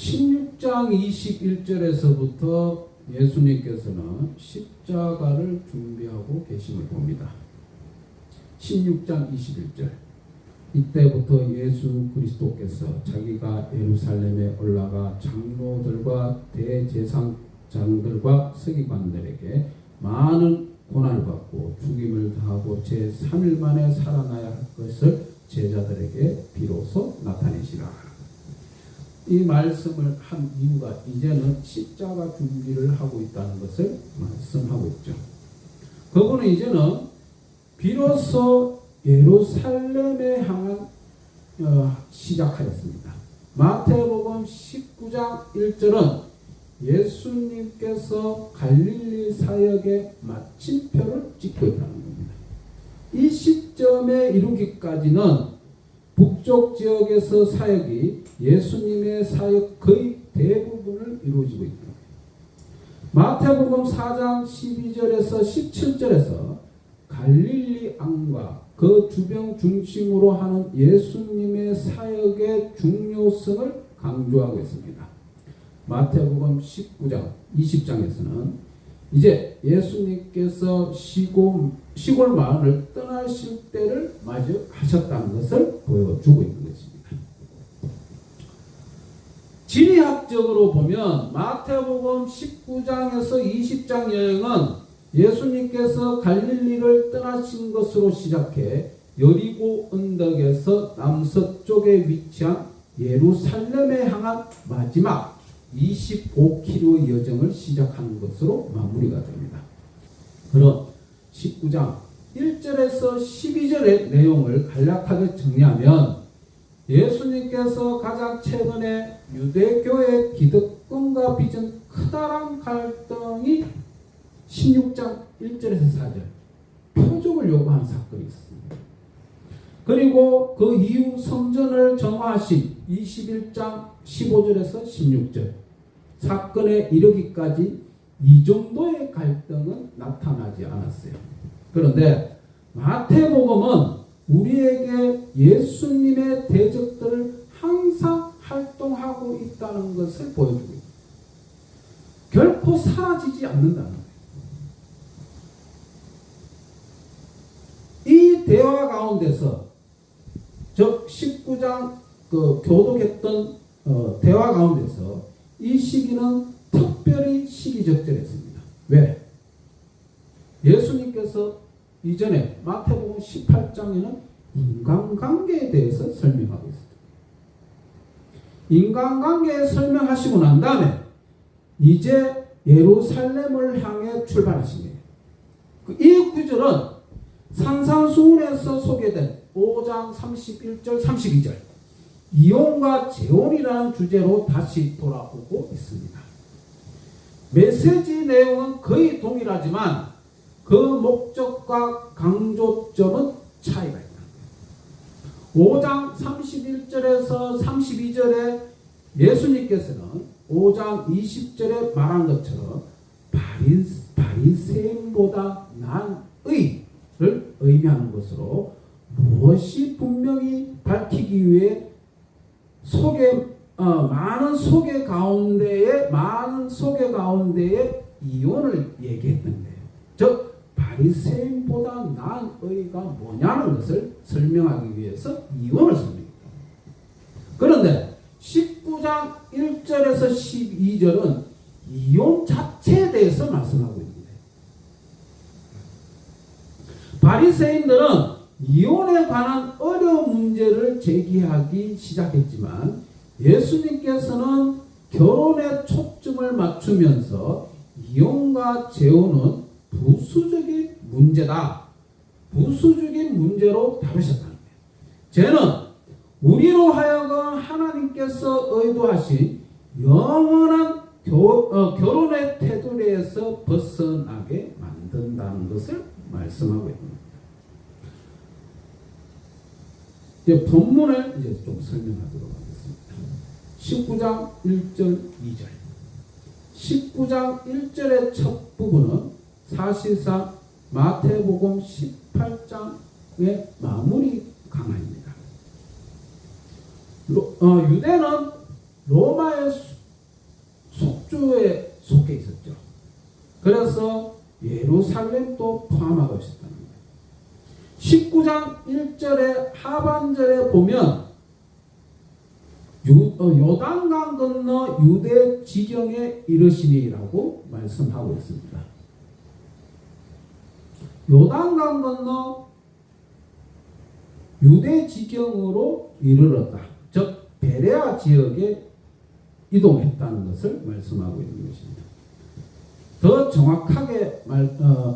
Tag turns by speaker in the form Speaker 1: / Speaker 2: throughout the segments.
Speaker 1: 16장 21절에서부터 예수님께서는 십자가를 준비하고 계심을 봅니다. 16장 21절. 이때부터 예수 그리스도께서 자기가 예루살렘에 올라가 장로들과 대제사장들과 서기관들에게 많은 고난을 받고 죽임을 당하고 제3일 만에 살아나야 할 것을 제자들에게 비로소 나타내시라. 이 말씀을 한 이유가 이제는 십자가 준비를 하고 있다는 것을 말씀하고 있죠. 그분은 이제는 비로소 예루살렘에 향한 시작하였습니다. 마태복음 19장 1절은 예수님께서 갈릴리 사역의 마침표를 찍고 있다는 겁니다. 이 시점에 이르기까지는 북쪽 지역에서 사역이 예수님의 사역 거의 대부분을 이루어지고 있다. 마태복음 4장 12절에서 17절에서 갈릴리 안과 그 주변 중심으로 하는 예수님의 사역의 중요성을 강조하고 있습니다. 마태복음 19장 20장에서는 이제 예수님께서 시골 마을을 떠나실 때를 맞이하셨다는 것을 보여주고 있는 것입니다. 진리학적으로 보면 마태복음 19장에서 20장 여행은 예수님께서 갈릴리를 떠나신 것으로 시작해 여리고 언덕에서 남서쪽에 위치한 예루살렘에 향한 마지막 25km 여정을 시작하는 것으로 마무리가 됩니다. 그럼 19장 1절에서 12절의 내용을 간략하게 정리하면 예수님께서 가장 최근에 유대교의 기득권과 빚은 크다란 갈등이 16장 1절에서 4절 표적을 요구하는 사건이 있습니다. 그리고 그 이후 성전을 정화하신 21장 15절에서 16절 사건에 이르기까지 이 정도의 갈등은 나타나지 않았어요. 그런데 마태복음은 우리에게 예수님의 대적들을 항상 활동하고 있다는 것을 보여주고 있습니다. 결코 사라지지 않는다는 거예요. 이 대화 가운데서 즉 19장 교독했던 대화 가운데서 이 시기는 특별히 시기적절했습니다. 왜? 예수님께서 이전에 마태복음 18장에는 인간관계에 대해서 설명하고 있습니다. 인간관계에 설명하시고 난 다음에 이제 예루살렘을 향해 출발하십니다. 이 구절은 산상수훈에서 소개된 5장 31절 32절 이혼과 재혼이라는 주제로 다시 돌아오고 있습니다. 메시지 내용은 거의 동일하지만 그 목적과 강조점은 차이가 있다. 5장 31절에서 32절에 예수님께서는 5장 20절에 말한 것처럼 바리새인보다 나은 의를 의미하는 것으로 무엇이 분명히 밝히기 위해 많은 소개 가운데에 이혼을 얘기했던 거예요. 즉 바리새인보다 나은 의가 뭐냐는 것을 설명하기 위해서 이혼을 설명했다. 그런데 19장 1절에서 12절은 이혼 자체에 대해서 말씀하고 있는데 바리새인들은 이혼에 관한 어려운 문제를 제기하기 시작했지만 예수님께서는 결혼에 초점을 맞추면서 이혼과 재혼은 부수적인 문제다. 부수적인 문제로 다루셨다는 거예요. 쟤는 우리로 하여금 하나님께서 의도하신 영원한 결혼의 테두리에서 벗어나게 만든다는 것을 말씀하고 있습니다. 이제 본문을 이제 좀 설명하도록 하겠습니다. 19장 1절 2절 19장 1절의 첫 부분은 사실상 마태복음 18장의 마무리 강화입니다. 유대는 로마의 그래서 예루살렘도 포함하고 있었다는 거예요. 19장 1절의 하반절에 보면 요단강 건너 유대 지경에 이르시니라고 말씀하고 있습니다. 요단강 건너 유대 지경으로 이르렀다. 즉 베레아 지역에 이동했다는 것을 말씀하고 있는 것입니다. 더 정확하게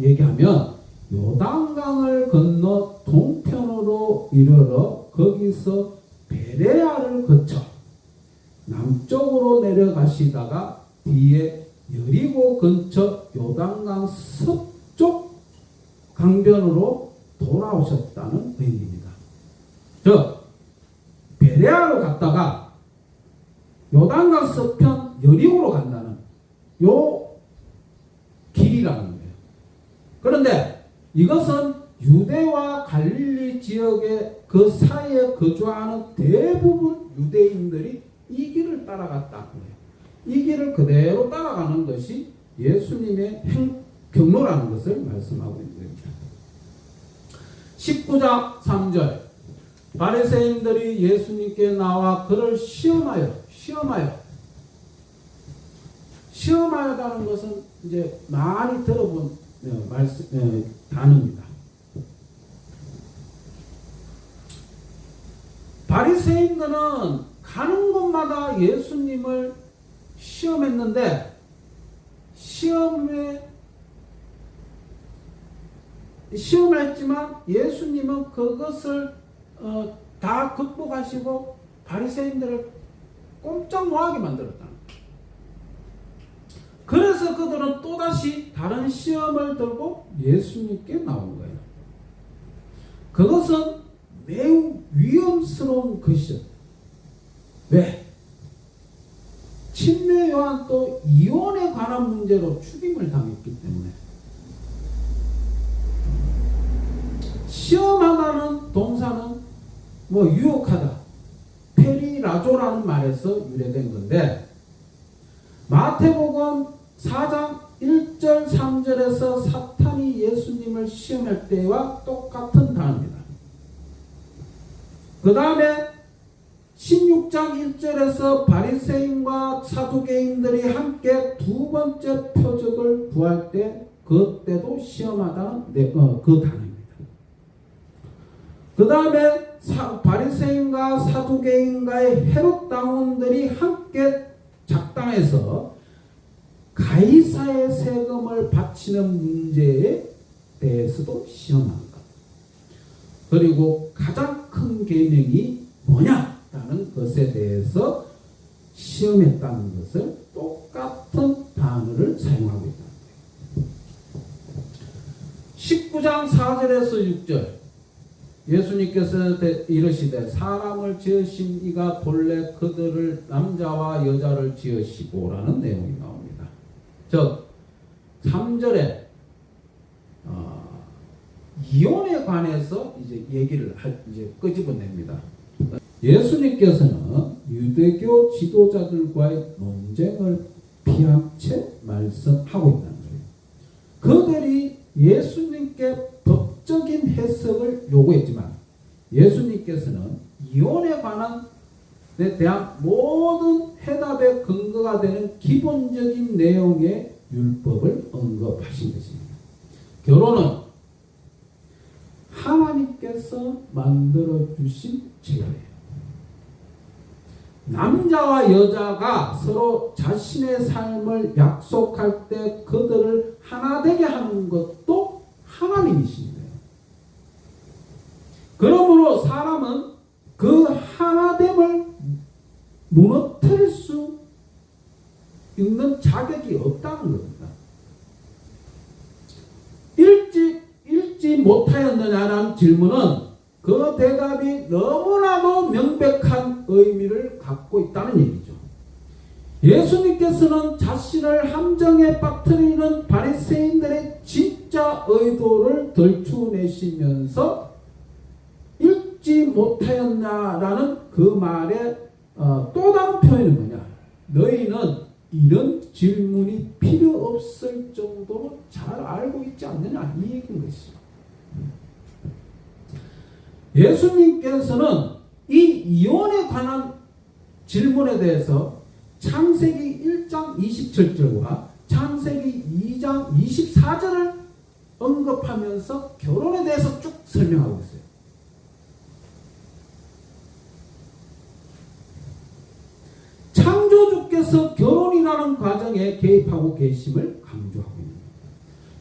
Speaker 1: 얘기하면 요단강을 건너 동편으로 이르러 거기서 베레아를 거쳐 남쪽으로 내려가시다가 뒤에 여리고 근처 요단강 서쪽 강변으로 돌아오셨다는 의미입니다. 즉 베레아로 갔다가 요단강 서편 여리고로 간다는 요 길이라는 거예요. 그런데 이것은 유대와 갈릴리 지역의 그 사이에 거주하는 대부분 유대인들이 이 길을 따라갔다는 거예요. 이 길을 그대로 따라가는 것이 예수님의 경로라는 것을 말씀하고 있는 겁니다. 19장 3절 바리새인들이 예수님께 나와 그를 시험하였다는 것은 이제 많이 들어본 단어입니다. 바리새인들은 가는 곳마다 예수님을 시험했는데 시험을 했지만 예수님은 그것을 다 극복하시고 바리새인들을 꼼짝 못하게 만들었다는 거예요. 그래서 그들은 또다시 다른 시험을 들고 예수님께 나온 거예요. 그것은 매우 위험스러운 것이죠. 왜? 침례 요한 또 이혼에 관한 문제로 죽임을 당했기 때문에. 시험하다는 동사는 유혹하다, 페리라조라는 말에서 유래된 건데 마태복음 4장 1절 3절에서 사탄이 예수님을 시험할 때와 똑같은 단어입니다. 그 다음에 16장 1절에서 바리새인과 사두개인들이 함께 두 번째 표적을 구할 때 그때도 시험하다는 그 단어입니다. 그 다음에 바리새인과 사두개인과의 헤롯 당원들이 함께 작당해서 가이사의 세금을 바치는 문제에 대해서도 시험한 것. 그리고 가장 큰 계명이 뭐냐라는 것에 대해서 시험했다는 것을 똑같은 단어를 사용하고 있다는 거예요. 19장 4절에서 6절 예수님께서 이르시되 사람을 지으신 이가 본래 그들을 남자와 여자를 지으시고 라는 내용이 나옵니다. 즉 3절에 이혼에 관해서 이제 얘기를 끄집어냅니다. 예수님께서는 유대교 지도자들과의 논쟁을 피한 채 말씀하고 있다는 거예요. 그들이 예수님께 법적인 해석을 요구했지만 예수님께서는 이혼에 관한 데 대한 모든 해답의 근거가 되는 기본적인 내용의 율법을 언급하신 것입니다. 결혼은 하나님께서 만들어주신 제도예요. 남자와 여자가 서로 자신의 삶을 약속할 때 그들을 하나 되게 하는 것도 하나님이신 거예요. 그러므로 사람은 그 하나됨을 무너뜨릴 수 있는 자격이 없다는 겁니다. 읽지 못하였느냐라는 질문은 그 대답이 너무나도 명백한 의미를 갖고 있다는 얘기죠. 예수님께서는 자신을 함정에 빠뜨리는 바리새인들의 진짜 의도를 들추내시면서 읽지 못하였나라는 그 말의 또 다른 표현은 뭐냐? 너희는 이런 질문이 필요 없을 정도로 잘 알고 있지 않느냐 이 얘기인 것이죠. 예수님께서는 이 이혼에 관한 질문에 대해서 창세기 1장 27절과 창세기 2장 24절을 언급하면서 결혼에 대해서 쭉 설명하고 있어요. 창조주께서 결혼이라는 과정에 개입하고 계심을 강조하고 있습니다.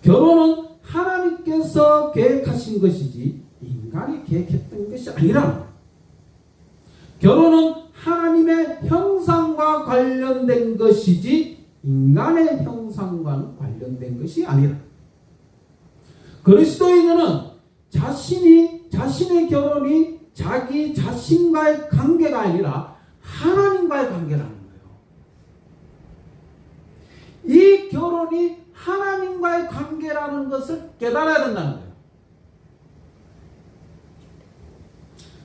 Speaker 1: 결혼은 하나님께서 계획하신 것이지 인간이 계획했던 것이 아니라는 거예요. 결혼은 하나님의 형상과 관련된 것이지 인간의 형상과는 관련된 것이 아니라 그리스도인은 자신의 결혼이 자기 자신과의 관계가 아니라 하나님과의 관계라는 거예요. 이 결혼이 하나님과의 관계라는 것을 깨달아야 된다는 거예요.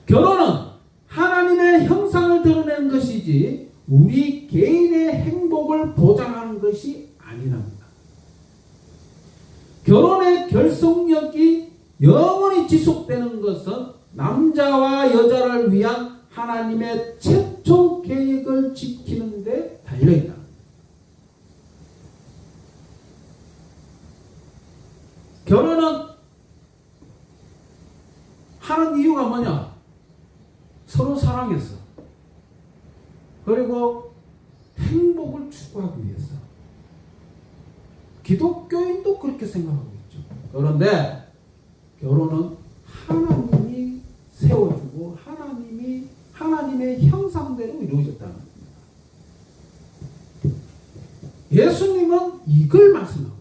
Speaker 1: 결혼은 하나님의 형상을 드러내는 것이지 우리 개인의 행복을 보장하는 것이 아니랍니다. 결혼의 결속력이 영원히 지속되는 것은 남자와 여자를 위한 하나님의 최초 계획을 지키는 데 달려있다. 결혼은 하는 이유가 뭐냐? 서로 사랑해서 그리고 행복을 추구하기 위해서. 기독교인도 그렇게 생각하고 있죠. 그런데 결혼은 하나님이 세워주고 하나님의 형상대로 이루어졌다는 겁니다. 예수님은 이걸 말씀하고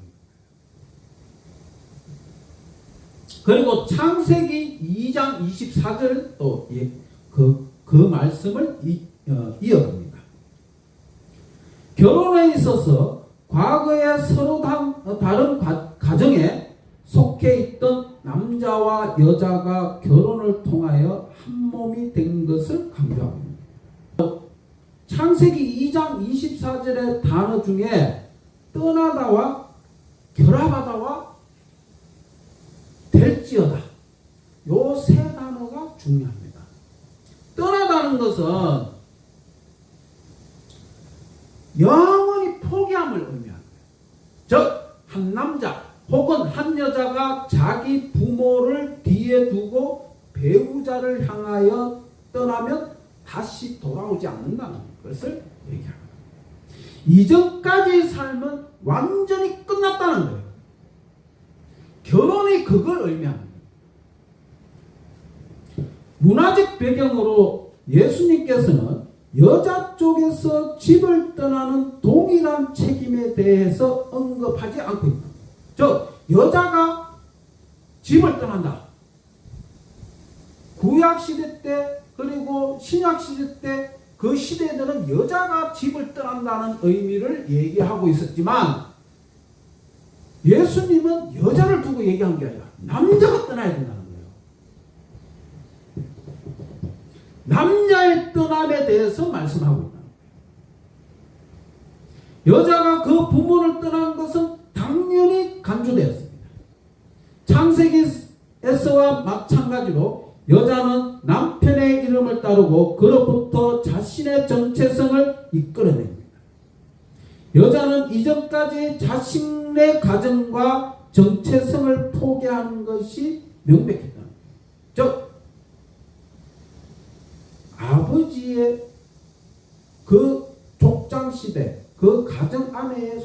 Speaker 1: 있습니다. 그리고 창세기 2장 24절 또 그 말씀을 이어갑니다. 결혼에 있어서 과거에 서로 다른 가정에 속해 있던 남자와 여자가 결혼을 통하여 한 몸이 된 것을 강조합니다. 창세기 2장 24절의 단어 중에 떠나다와 결합하다와 될지어다 요 세 단어가 중요합니다. 떠나다는 것은 영원히 포기함을 의미합니다. 즉 한 남자 혹은 한 여자가 자기 부모를 뒤에 두고 배우자를 향하여 떠나면 다시 돌아오지 않는다는 것을 얘기합니다. 이전까지의 삶은 완전히 끝났다는 거예요. 결혼이 그걸 의미합니다. 문화적 배경으로 예수님께서는 여자 쪽에서 집을 떠나는 동일한 책임에 대해서 언급하지 않고 있다. 즉 여자가 집을 떠난다. 구약시대 때 그리고 신약시대 때 그 시대에는 여자가 집을 떠난다는 의미를 얘기하고 있었지만 예수님은 여자를 두고 얘기한 게 아니라 남자가 떠나야 된다는 거예요. 남자의 떠남에 대해서 말씀하고 있다. 여자가 그 부모를 떠난 것은 당연히 간주되었습니다. 창세기에서와 마찬가지로 여자는 남편의 이름을 따르고 그로부터 자신의 정체성을 이끌어냅니다. 여자는 이전까지 자신의 가정과 정체성을 포기하는 것이 명백했다. 즉 아버지의 그 족장시대 그 가정 안에의